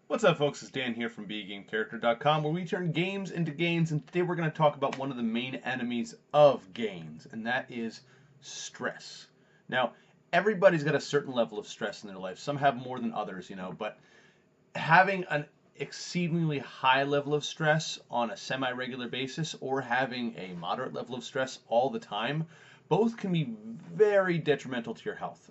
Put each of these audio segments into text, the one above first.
What's up, folks? It's Dan here from BeGameCharacter.com, where we turn games into gains, and today we're going to talk about one of the main enemies of gains, and that is stress. Now, everybody's got a certain level of stress in their life. Some have more than others, but having an exceedingly high level of stress on a semi-regular basis or having a moderate level of stress all the time, both can be very detrimental to your health.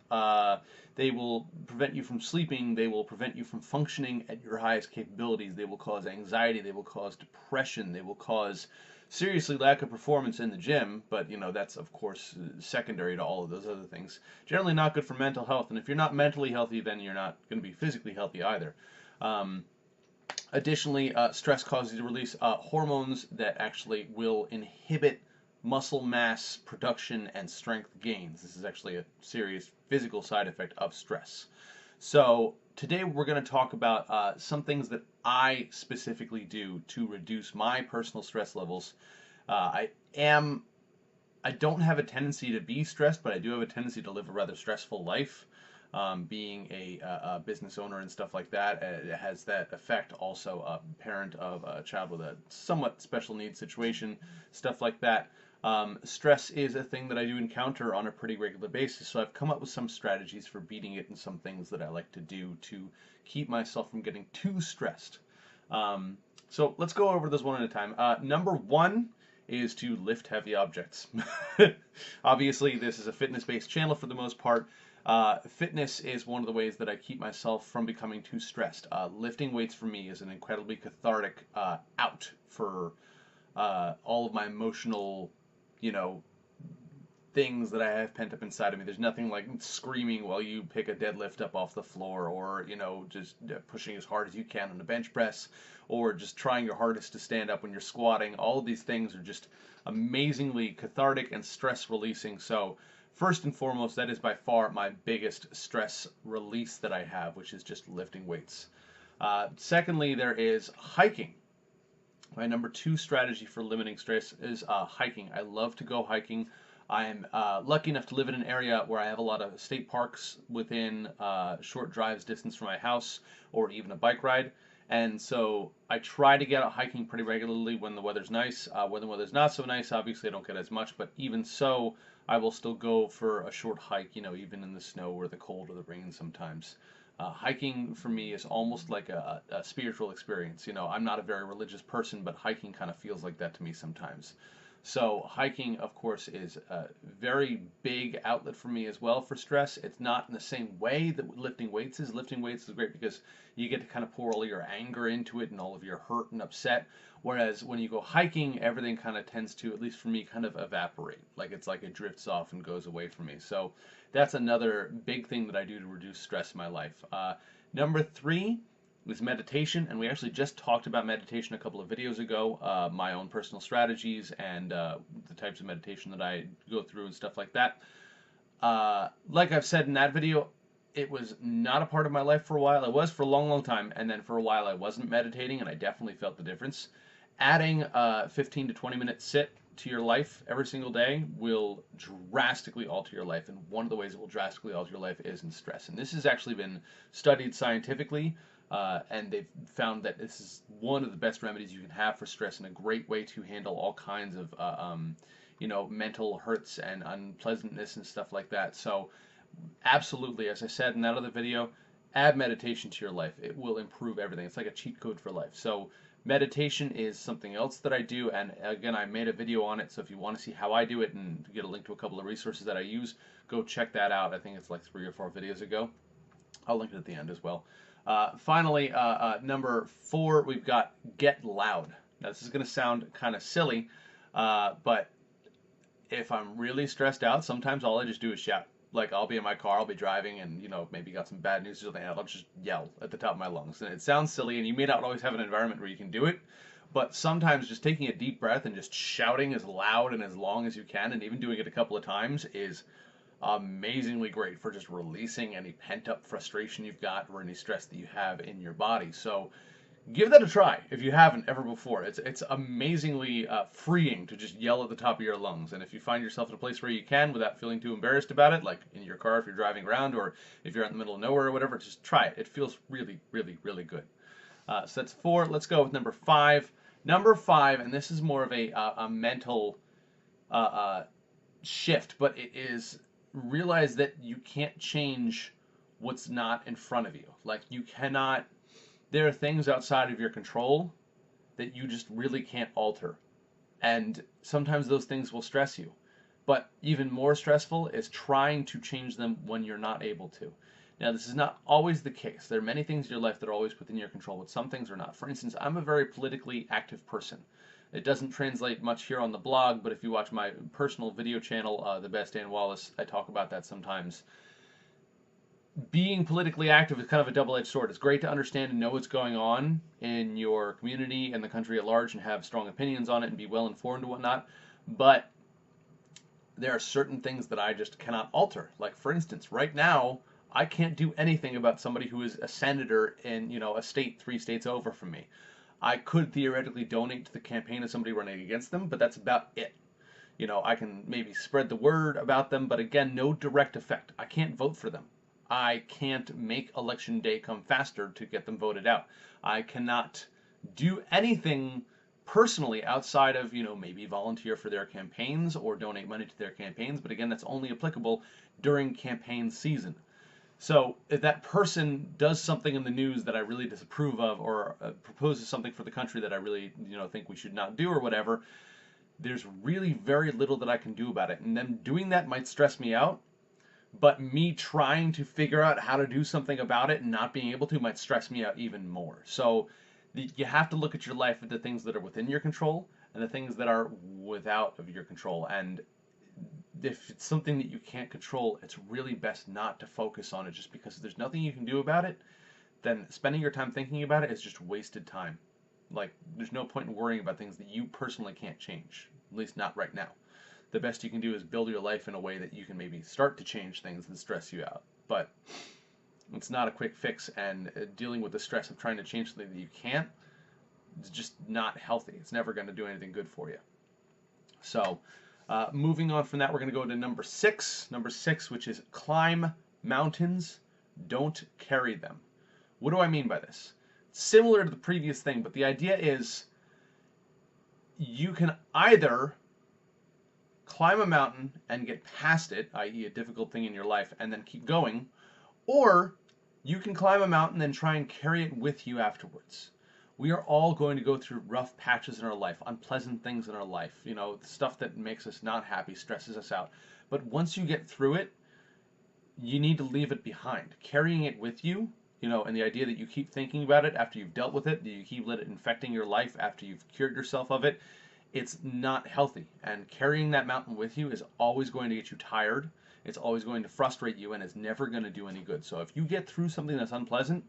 They will prevent you from sleeping. They will prevent you from functioning at your highest capabilities. They will cause anxiety. They will cause depression. They will cause seriously lack of performance in the gym, but that's of course secondary to all of those other things. Generally not good for mental health, and if you're not mentally healthy, then you're not going to be physically healthy either. Um, Additionally, stress causes you to release hormones that actually will inhibit muscle mass production and strength gains. This is actually a serious physical side effect of stress. So today we're going to talk about some things that I specifically do to reduce my personal stress levels. I am I don't have a tendency to be stressed, but I do have a tendency to live a rather stressful life. Being a business owner and stuff like that, it has that effect. Also, a parent of a child with a somewhat special needs situation, stuff like that. Stress is a thing that I do encounter on a pretty regular basis, so I've come up with some strategies for beating it and some things that I like to do to keep myself from getting too stressed. So let's go over those one at a time. Number one is to lift heavy objects. Obviously, this is a fitness-based channel for the most part. Fitness is one of the ways that I keep myself from becoming too stressed. Lifting weights for me is an incredibly cathartic out for all of my emotional, you know, things that I have pent up inside of me. There's nothing like screaming while you pick a deadlift up off the floor, or just pushing as hard as you can on a bench press, or just trying your hardest to stand up when you're squatting. All of these things are just amazingly cathartic and stress releasing. So first and foremost, that is by far my biggest stress release that I have, which is just lifting weights. Secondly, there is hiking. My number two strategy for limiting stress is hiking. I love to go hiking. I am lucky enough to live in an area where I have a lot of state parks within short drives distance from my house, or even a bike ride. And so I try to get out hiking pretty regularly when the weather's nice. When the weather's not so nice, obviously I don't get as much, but even so, I will still go for a short hike, even in the snow or the cold or the rain sometimes. Hiking for me is almost like a spiritual experience. I'm not a very religious person, but hiking kind of feels like that to me sometimes. So hiking, of course, is a very big outlet for me as well for stress. It's not in the same way that lifting weights is. Lifting weights is great because you get to kind of pour all your anger into it and all of your hurt and upset. Whereas when you go hiking, everything kind of tends to, at least for me, kind of evaporate. Like it's like it drifts off and goes away from me. So that's another big thing that I do to reduce stress in my life. Number three is meditation, and we actually just talked about meditation a couple of videos ago, my own personal strategies and the types of meditation that I go through and stuff like that. Like I've said in that video, it was not a part of my life for a while. It was for a long, long time, and then for a while I wasn't meditating, and I definitely felt the difference. Adding a 15 to 20 minute sit to your life every single day will drastically alter your life, and one of the ways it will drastically alter your life is in stress. And this has actually been studied scientifically, and they've found that this is one of the best remedies you can have for stress and a great way to handle all kinds of mental hurts and unpleasantness and stuff like that. So absolutely, as I said in that other video, add meditation to your life. It will improve everything. It's like a cheat code for life. So meditation is something else that I do, and again, I made a video on it, so if you want to see how I do it and get a link to a couple of resources that I use, go check that out. I think it's like 3 or 4 videos ago. I'll link it at the end as well. Finally, number four, we've got get loud. Now, this is going to sound kind of silly, but if I'm really stressed out, sometimes all I just do is shout. Like I'll be in my car, I'll be driving, and maybe got some bad news or something. I'll just yell at the top of my lungs, and it sounds silly, and you may not always have an environment where you can do it, but sometimes just taking a deep breath and just shouting as loud and as long as you can, and even doing it a couple of times, is amazingly great for just releasing any pent up frustration you've got or any stress that you have in your body. So Give that a try if you haven't ever before. It's amazingly freeing to just yell at the top of your lungs. And if you find yourself in a place where you can without feeling too embarrassed about it, like in your car if you're driving around or if you're out in the middle of nowhere or whatever, just try it. It feels really, really, really good. So that's 4. Let's go with number 5. Number 5, and this is more of a mental uh, uh, shift, but it is realize that you can't change what's not in front of you. Like you cannot. There are things outside of your control that you just really can't alter. And sometimes those things will stress you. But even more stressful is trying to change them when you're not able to. Now, this is not always the case. There are many things in your life that are always within your control, but some things are not. For instance, I'm a very politically active person. It doesn't translate much here on the blog, but if you watch my personal video channel, The Best Dan Wallace, I talk about that sometimes. Being politically active is kind of a double-edged sword. It's great to understand and know what's going on in your community and the country at large and have strong opinions on it and be well informed and whatnot. But there are certain things that I just cannot alter. Like, for instance, right now, I can't do anything about somebody who is a senator in, a state 3 states over from me. I could theoretically donate to the campaign of somebody running against them, but that's about it. I can maybe spread the word about them, but again, no direct effect. I can't vote for them. I can't make election day come faster to get them voted out. I cannot do anything personally outside of, maybe volunteer for their campaigns or donate money to their campaigns. But again, that's only applicable during campaign season. So if that person does something in the news that I really disapprove of or proposes something for the country that I really, think we should not do or whatever, there's really very little that I can do about it. And them doing that might stress me out. But me trying to figure out how to do something about it and not being able to might stress me out even more. So you have to look at your life at the things that are within your control and the things that are without of your control. And if it's something that you can't control, it's really best not to focus on it just because if there's nothing you can do about it, then spending your time thinking about it is just wasted time. Like, there's no point in worrying about things that you personally can't change, at least not right now. The best you can do is build your life in a way that you can maybe start to change things that stress you out. But it's not a quick fix, and dealing with the stress of trying to change something that you can't is just not healthy. It's never going to do anything good for you. So moving on from that, we're going to go to number 6. Number 6, which is climb mountains, don't carry them. What do I mean by this? Similar to the previous thing, but the idea is you can either climb a mountain and get past it, i.e. a difficult thing in your life, and then keep going, or you can climb a mountain and try and carry it with you afterwards. We are all going to go through rough patches in our life, unpleasant things in our life, stuff that makes us not happy, stresses us out. But once you get through it, you need to leave it behind. Carrying it with you, and the idea that you keep thinking about it after you've dealt with it, that you keep letting it infecting your life after you've cured yourself of it, it's not healthy. And carrying that mountain with you is always going to get you tired. It's always going to frustrate you, and it's never going to do any good. So if you get through something that's unpleasant,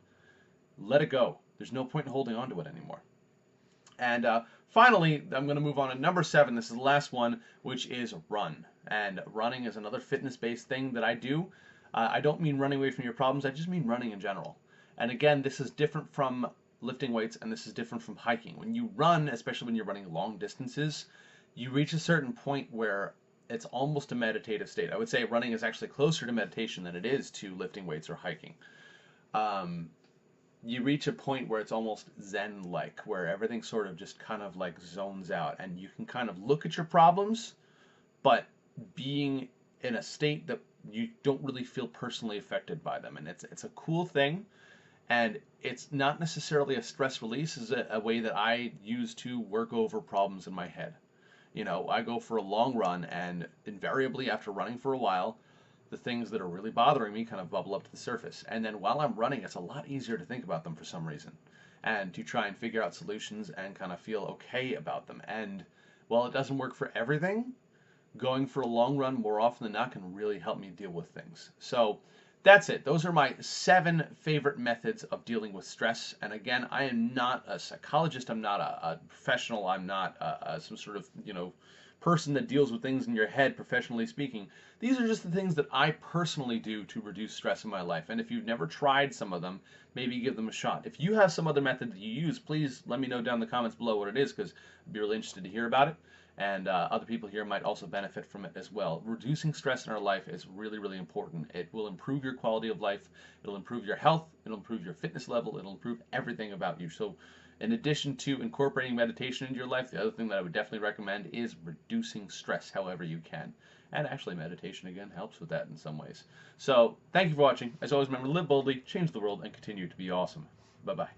let it go. There's no point in holding on to it anymore. And finally, I'm going to move on to number 7. This is the last one, which is run. And running is another fitness-based thing that I do. I don't mean running away from your problems. I just mean running in general. And again, this is different from lifting weights, and this is different from hiking. When you run, especially when you're running long distances, you reach a certain point where it's almost a meditative state. I would say running is actually closer to meditation than it is to lifting weights or hiking. You reach a point where it's almost zen-like, where everything sort of just kind of like zones out, and you can kind of look at your problems, but being in a state that you don't really feel personally affected by them. And it's a cool thing. And it's not necessarily a stress release. It's a way that I use to work over problems in my head. I go for a long run, and invariably after running for a while, the things that are really bothering me kind of bubble up to the surface. And then while I'm running, it's a lot easier to think about them for some reason and to try and figure out solutions and kind of feel okay about them. And while it doesn't work for everything, going for a long run more often than not can really help me deal with things. So that's it. Those are my 7 favorite methods of dealing with stress. And again, I am not a psychologist. I'm not a professional. I'm not some sort of, person that deals with things in your head, professionally speaking. These are just the things that I personally do to reduce stress in my life. And if you've never tried some of them, maybe give them a shot. If you have some other method that you use, please let me know down in the comments below what it is, because I'd be really interested to hear about it. And other people here might also benefit from it as well. Reducing stress in our life is really, really important. It will improve your quality of life. It'll improve your health. It'll improve your fitness level. It'll improve everything about you. So in addition to incorporating meditation into your life, the other thing that I would definitely recommend is reducing stress however you can. And actually, meditation, again, helps with that in some ways. So thank you for watching. As always, remember to live boldly, change the world, and continue to be awesome. Bye-bye.